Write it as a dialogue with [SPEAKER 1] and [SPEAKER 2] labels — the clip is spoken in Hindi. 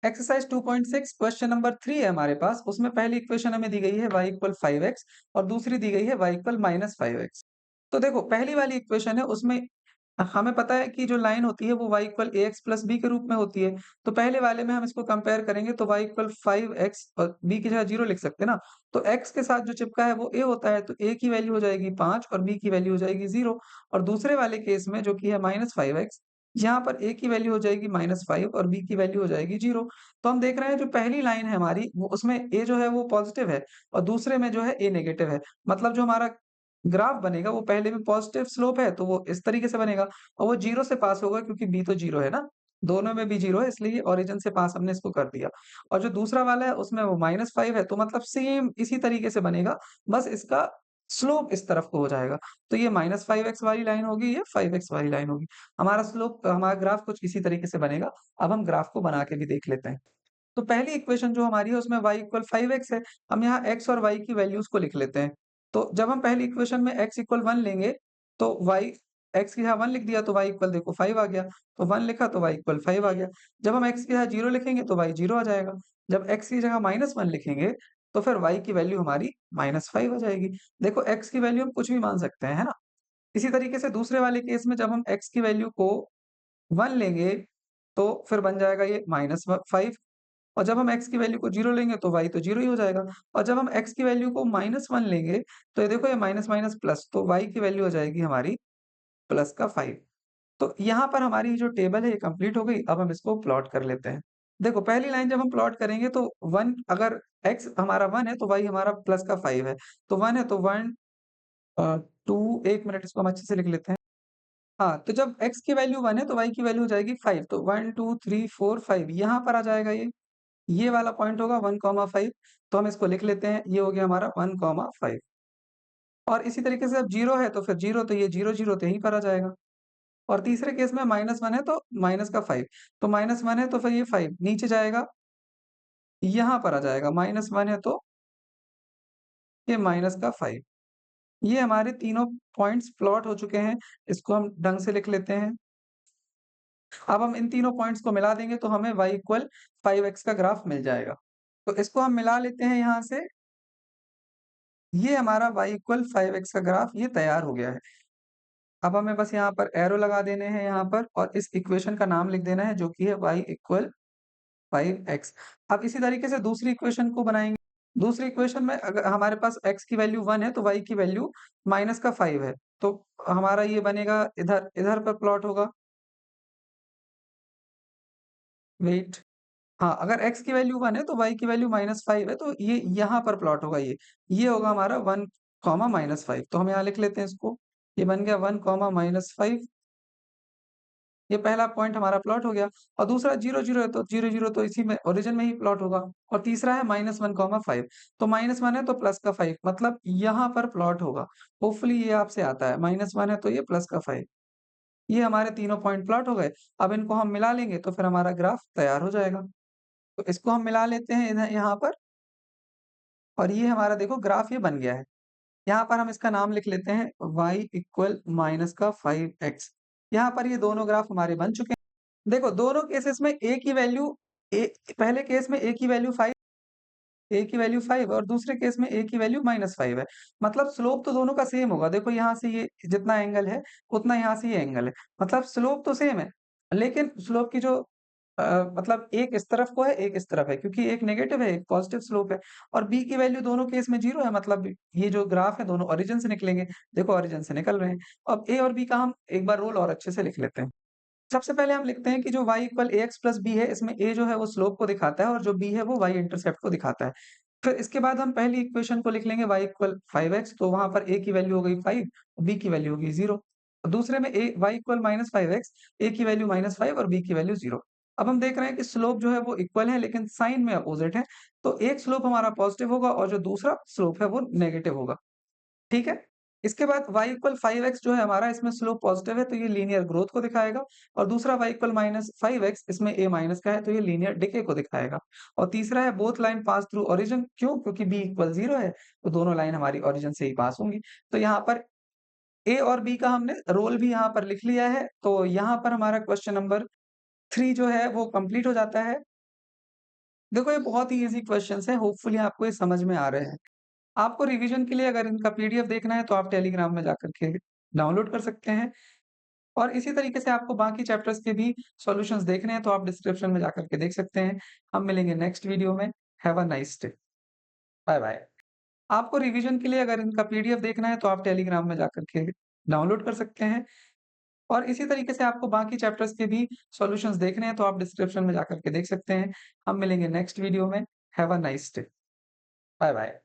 [SPEAKER 1] एक्सरसाइज 2.6 क्वेश्चन नंबर 3 है हमारे पास। उसमें पहली इक्वेशन हमें दी गई है y इक्वल 5x और दूसरी दी गई है y इक्वल माइनस 5x। तो देखो पहली वाली इक्वेशन है उसमें हमें पता है कि जो लाइन होती है वो y equal ax plus b के रूप में होती है। तो पहले वाले में हम इसको कंपेयर करेंगे तो y इक्वल 5x और b की जगह 0 लिख सकते हैं ना। तो x के साथ जो चिपका है वो a होता है तो a की वैल्यू हो जाएगी 5 और b की वैल्यू हो जाएगी 0। और दूसरे वाले केस में जो कि है माइनस 5x, यहाँ पर a की वैल्यू हो जाएगी -5 और b की वैल्यू हो जाएगी 0। तो हम देख रहे हैं जो पहली लाइन है हमारी वो उसमें a जो है वो पॉजिटिव है और दूसरे में जो है a नेगेटिव है। मतलब जो हमारा ग्राफ बनेगा वो पहले में पॉजिटिव स्लोप है तो वो इस तरीके से बनेगा और वो 0 से पास होगा क्योंकि b तो 0 है ना, दोनों में भी 0 है इसलिए ओरिजिन से पास हमने इसको कर दिया। और जो दूसरा वाला है उसमें वो -5 है तो मतलब सेम इसी तरीके से बनेगा, बस इसका स्लोप इस तरफ को हो जाएगा। तो ये -5x वाली लाइन होगी, ये 5x वाली लाइन होगी। हमारा स्लोप हमारा ग्राफ कुछ इसी तरीके से बनेगा। अब हम ग्राफ को बना के भी देख लेते हैं। तो पहली इक्वेशन जो हमारी है उसमें y इक्वल 5x है। हम यहाँ x और y की वैल्यूज़ को लिख लेते हैं। तो जब हम पहली इक्वेशन में x इक्वल 1 लेंगे तो y x की जगह 1 लिख दिया तो y इक्वल देखो 5 आ गया। तो 1 लिखा तो y इक्वल 5 आ गया। जब हम x की जगह 0 लिखेंगे तो y 0 आ जाएगा। जब x की जगह -1 लिखेंगे तो फिर y की वैल्यू हमारी -5 आ जाएगी। देखो x की वैल्यू हम कुछ भी मान सकते हैं, है ना? इसी तरीके से दूसरे वाले केस में जब हम x की वैल्यू को 1 लेंगे तो फिर बन जाएगा ये -5 और जब हम x की वैल्यू को 0 लेंगे तो y तो 0 ही हो जाएगा और जब हम x की वैल्यू को -1 लेंगे तो ये देखो ये माइनस माइनस प्लस तो y की वैल्यू हो जाएगी हमारी प्लस का 5। तो यहाँ पर हमारी जो टेबल है ये कंप्लीट हो गई। अब हम इसको प्लॉट कर लेते हैं। देखो पहली लाइन जब हम प्लॉट करेंगे तो 1 अगर x हमारा 1 है तो y हमारा प्लस का 5 है। तो 1 है तो 1 2 1 मिनट इसको हम अच्छे से लिख लेते हैं। हाँ, तो जब x की वैल्यू 1 है तो y की वैल्यू हो जाएगी 5 तो 1 2 3 4 5 यहाँ पर आ जाएगा ये वाला पॉइंट होगा 1, 5 तो हम इसको लिख लेते हैं, ये हो गया हमारा 1, 5 और इसी तरीके से अब 0 है तो फिर 0 तो ये 0, 0 तो यहीं पर आ जाएगा और तीसरे केस में -1 है तो माइनस का 5 तो -1 है तो फिर ये 5 नीचे जाएगा, यहाँ पर आ जाएगा -1 है तो ये माइनस का 5। ये हमारे तीनों पॉइंट्स प्लॉट हो चुके हैं, इसको हम ढंग से लिख लेते हैं। अब हम इन तीनों पॉइंट्स को मिला देंगे तो हमें y इक्वल 5x का ग्राफ मिल जाएगा। तो इसको हम मिला लेते हैं यहाँ से, ये हमारा y इक्वल 5x का ग्राफ ये तैयार हो गया है। अब हमें बस यहाँ पर एरो लगा देने हैं यहाँ पर और इस इक्वेशन का नाम लिख देना है जो कि है y इक्वल 5x। अब इसी तरीके से दूसरी इक्वेशन को बनाएँगे। दूसरी इक्वेशन में अगर हमारे पास x की वैल्यू 1 है तो y की वैल्यू माइनस का 5 है। तो हमारा ये बनेगा इधर इधर पर प्लॉट होगा। वेट हाँ, अगर x की वैल्यू 1 है तो y की वैल्यू -5 है तो ये यहाँ पर प्लॉट होगा ये। ये होगा हमारा 1, -5 तो हम यहाँ लिख लेते हैं इसको। ये बन गया 1, -5 ये पहला पॉइंट हमारा प्लॉट हो गया और दूसरा 0, 0 है तो 0, 0 तो इसी में ओरिजिन में ही प्लॉट होगा और तीसरा है -1, 5 तो -1 है तो प्लस का 5 मतलब यहाँ पर प्लॉट होगा। होपफुली ये आपसे आता है, -1 है तो ये प्लस का 5 ये हमारे तीनों पॉइंट प्लॉट हो गए। अब इनको हम मिला लेंगे तो फिर हमारा ग्राफ तैयार हो जाएगा। तो इसको हम मिला लेते हैं इधर यहाँ पर और ये हमारा देखो ग्राफ ये बन गया है। यहाँ पर हम इसका नाम लिख लेते हैं y इक्वल माइनस का 5x। यहाँ पर ये दोनों ग्राफ हमारे बन चुके हैं। देखो दोनों केसेस में a की वैल्यू a पहले केस में a की वैल्यू 5 a की वैल्यू 5 और दूसरे केस में a की वैल्यू -5 है। मतलब स्लोप तो दोनों का सेम होगा। देखो यहाँ से ये जितना एंगल है उतना यहाँ से ये एंगल है। मतलब स्लोप तो सेम है, लेकिन स्लोप की जो मतलब एक इस तरफ को है, एक इस तरफ है क्योंकि एक नेगेटिव है, एक पॉजिटिव स्लोप है और b की वैल्यू दोनों केस में 0 है मतलब ये जो ग्राफ है दोनों ओरिजिन से निकलेंगे। देखो ओरिजिन से निकल रहे हैं। अब a और b का हम एक बार रूल और अच्छे से लिख लेते हैं। सबसे पहले हम लिखते हैं कि जो y equal ax plus b है इसमें a जो है वो स्लोप को दिखाता है और जो b है वो y इंटरसेप्ट को दिखाता है। फिर इसके बाद हम पहली इक्वेशन को लिख लेंगे y इक्वल 5x तो वहाँ पर a की वैल्यू हो गई 5 b की वैल्यू होगी 0। दूसरे में y इक्वल -5x a की वैल्यू -5 और b की वैल्यू 0। अब हम देख रहे हैं कि स्लोप जो है वो इक्वल है लेकिन साइन में अपोजिट है। तो एक स्लोप हमारा पॉजिटिव होगा और जो दूसरा स्लोप है वो नेगेटिव होगा। ठीक है? इसके बाद y इक्वल 5x जो है हमारा इसमें स्लोप पॉजिटिव है तो ये लीनियर ग्रोथ को दिखाएगा और दूसरा y इक्वल -5x इसमें a माइनस का है तो ये लीनियर डिके को दिखाएगा और तीसरा है both line pass through origin क्यों? क्योंकि b इक्वल 0 है तो दोनों लाइन हमारी ओरिजिन से ही पास होंगी। तो यहाँ पर a और b का हमने रोल भी यहाँ पर लिख लिया है तो यहाँ पर हमारा क्वेश्चन नंबर 3 जो है वो कंप्लीट हो जाता है। देखो ये बहुत ही ईज़ी क्वेश्चन्स हैं, होपफुली आपको ये समझ में आ रहे हैं। आपको रिवीजन के लिए अगर इनका पीडीएफ देखना है तो आप टेलीग्राम में जाकर के डाउनलोड कर सकते हैं और इसी तरीके से आपको बाकी चैप्टर्स के भी सॉल्यूशंस देखने हैं तो आप डिस्क्रिप्शन में जाकर के देख सकते हैं। हम मिलेंगे नेक्स्ट वीडियो में। Have a nice day. Bye bye. आपको रिवीजन के लिए अगर इनका पीडीएफ देखना है तो आप टेलीग्राम में जाकर के डाउनलोड कर सकते हैं और इसी तरीके से आपको बाकी चैप्टर्स के भी सॉल्यूशंस देखने हैं तो आप डिस्क्रिप्शन में जाकर के देख सकते हैं। हम मिलेंगे नेक्स्ट वीडियो में। Have a nice day. Bye bye.